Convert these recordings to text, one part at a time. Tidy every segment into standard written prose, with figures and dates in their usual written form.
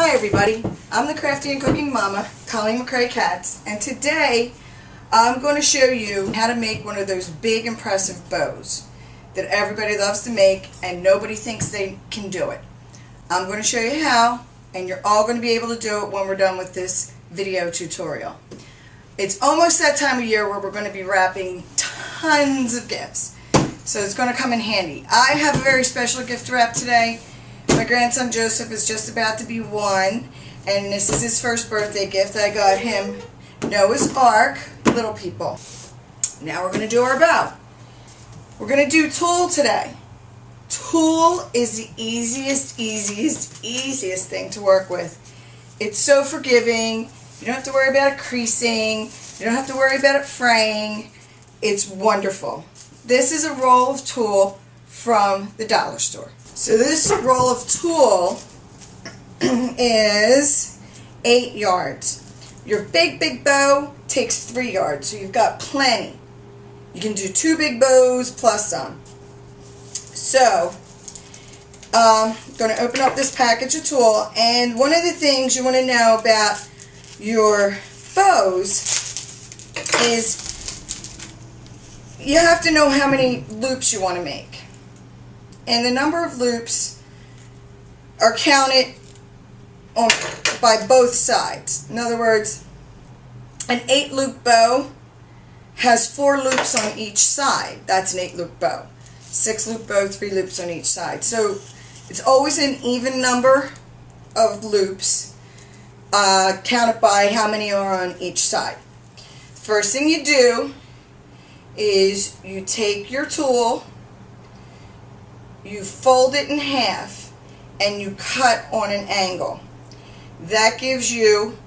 Hi everybody, I'm the Crafty and Cooking Mama, Colleen McCrae Katz, and today I'm going to show you how to make one of those big impressive bows that everybody loves to make and nobody thinks they can do it. I'm going to show you how, and you're all going to be able to do it when we're done with this video tutorial. It's almost that time of year where we're going to be wrapping tons of gifts, so it's going to come in handy. I have a very special gift to wrap today. My grandson Joseph is just about to be 1, and this is his first birthday gift. I got him Noah's Ark, Little People. Now we're going to do our bow. We're going to do tulle today. Tulle is the easiest thing to work with. It's so forgiving. You don't have to worry about it creasing. You don't have to worry about it fraying. It's wonderful. This is a roll of tulle from the dollar store. So this roll of tulle is 8 yards. Your big bow takes 3 yards, so you've got plenty. You can do 2 big bows plus some. So, I'm going to open up this package of tulle, and one of the things you want to know about your bows is you have to know how many loops you want to make. And the number of loops are counted by both sides. In other words, an 8-loop bow has 4 loops on each side. That's an 8-loop bow. 6-loop bow, 3 loops on each side. So it's always an even number of loops counted by how many are on each side. First thing you do is you take your tulle, you fold it in half, and you cut on an angle. That gives you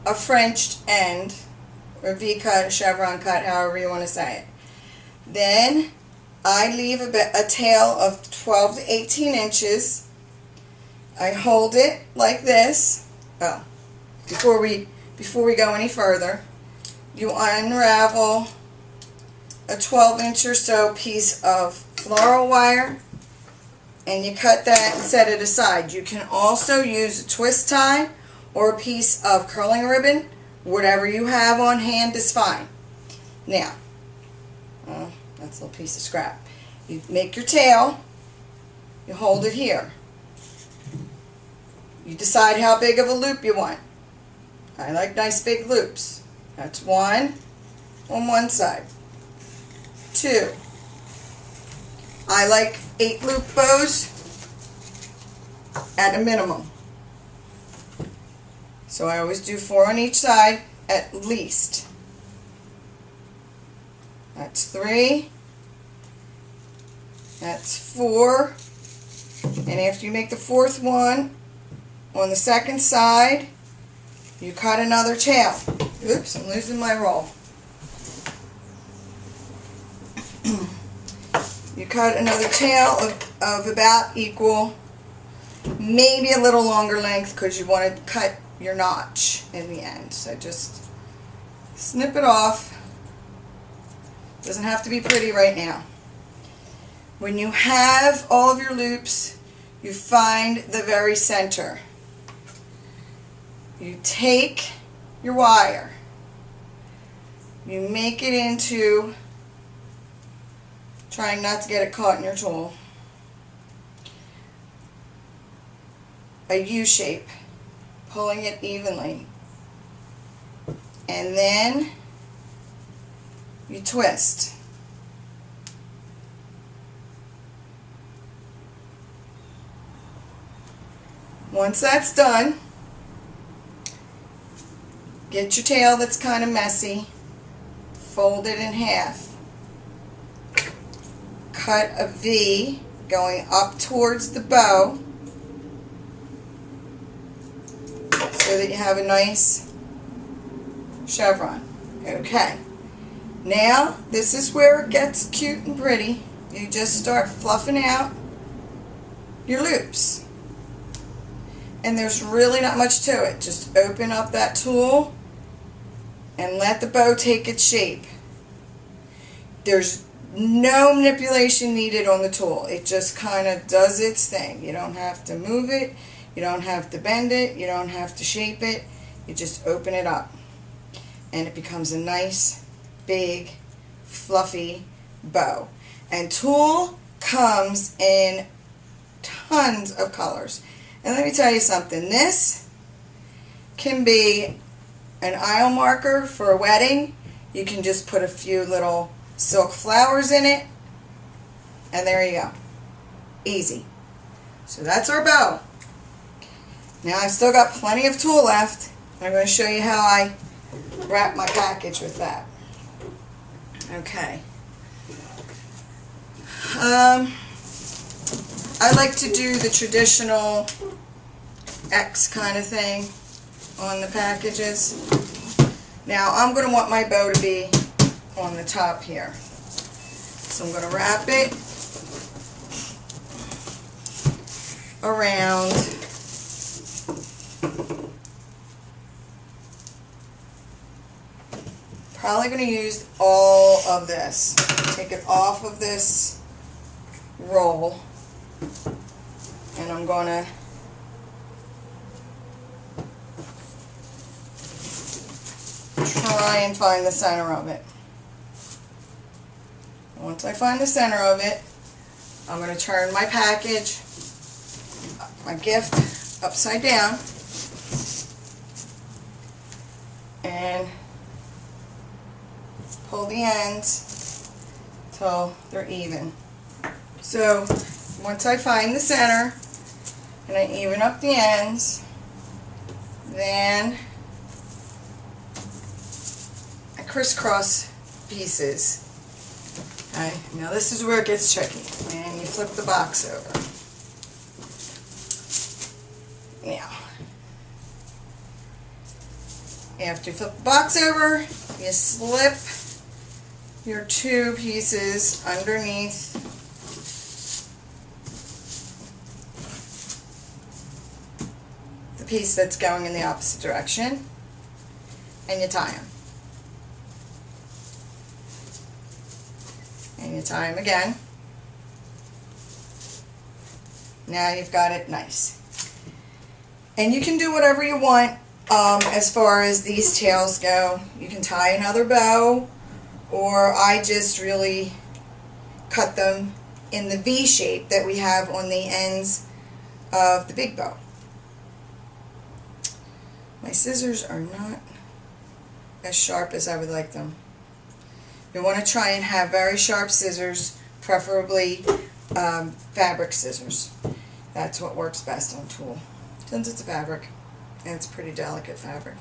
a Frenched end, or V-cut, a chevron cut, however you want to say it. Then I leave a tail of 12 to 18 inches. I hold it like this. Oh, before we go any further, you unravel a 12-inch or so piece of floral wire, and you cut that and set it aside. You can also use a twist tie or a piece of curling ribbon. Whatever you have on hand is fine. Now, that's a little piece of scrap. You make your tail, you hold it here. You decide how big of a loop you want. I like nice big loops. That's 1 on one side. 2. I like 8-loop bows at a minimum. So I always do 4 on each side at least. That's 3. That's 4. And after you make the 4th one, on the second side, you cut another tail. Oops, I'm losing my roll. You cut another tail of about equal, maybe a little longer length, because you want to cut your notch in the end. So just snip it off. Doesn't have to be pretty right now. When you have all of your loops, you find the very center. You take your wire, you make it into, trying not to get it caught in your tulle, a U shape, pulling it evenly, and then you twist. Once that's done, get your tail that's kind of messy, fold it in half, cut a V going up towards the bow so that you have a nice chevron. Okay, now this is where it gets cute and pretty. You just start fluffing out your loops, and there's really not much to it. Just open up that tulle and let the bow take its shape. There's no manipulation needed on the tulle. It just kind of does its thing. You don't have to move it. You don't have to bend it, you don't have to shape it, you just open it up. And it becomes a nice, big, fluffy bow. And tulle comes in tons of colors. And let me tell you something, this can be an aisle marker for a wedding. You can just put a few little silk flowers in it, and there you go. Easy. So that's our bow. Now I've still got plenty of tulle left. I'm going to show you how I wrap my package with that. Okay. I like to do the traditional X kind of thing on the packages. Now I'm going to want my bow to be on the top here. So I'm going to wrap it around probably going to use all of this. Take it off of this roll, and I'm going to try and find the center of it. Once I find the center of it, I'm going to turn my package, my gift, upside down, and pull the ends till they're even. So once I find the center and I even up the ends, then I crisscross pieces. Okay, now this is where it gets tricky, and you flip the box over. Now, after you flip the box over, you slip your two pieces underneath the piece that's going in the opposite direction, and you tie them. And you tie them again. Now you've got it nice. And you can do whatever you want as far as these tails go. You can tie another bow, or I just really cut them in the V shape that we have on the ends of the big bow. My scissors are not as sharp as I would like them. You want to try and have very sharp scissors, preferably fabric scissors. That's what works best on tulle, since it's a fabric, and it's pretty delicate fabric.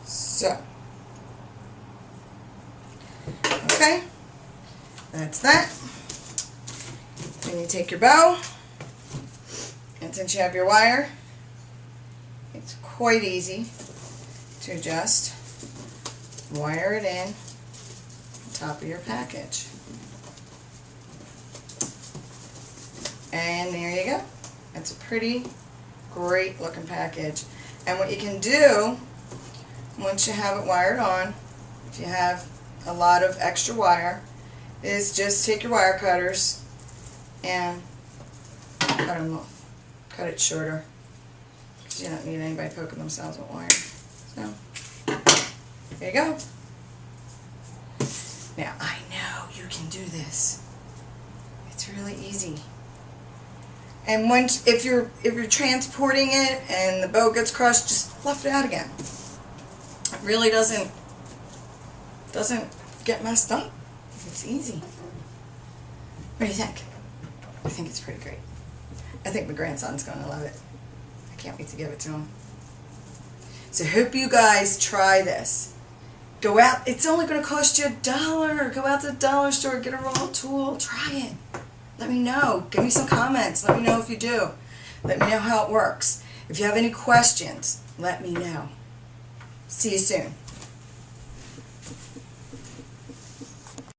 So, okay, that's that. Then you take your bow, and since you have your wire, it's quite easy to just wire it in top of your package. And there you go. It's a pretty great looking package. And what you can do once you have it wired on, if you have a lot of extra wire, is just take your wire cutters and cut them off. Cut it shorter, because you don't need anybody poking themselves with wire. So there you go. Now, I know you can do this. It's really easy. And once, if you're transporting it and the bow gets crushed, just fluff it out again. It really doesn't get messed up. It's easy. What do you think? I think it's pretty great. I think my grandson's going to love it. I can't wait to give it to him. So hope you guys try this. Go out, it's only going to cost you $1. Go out to the dollar store, get a roll of tulle, try it. Let me know. Give me some comments. Let me know if you do. Let me know how it works. If you have any questions, let me know. See you soon.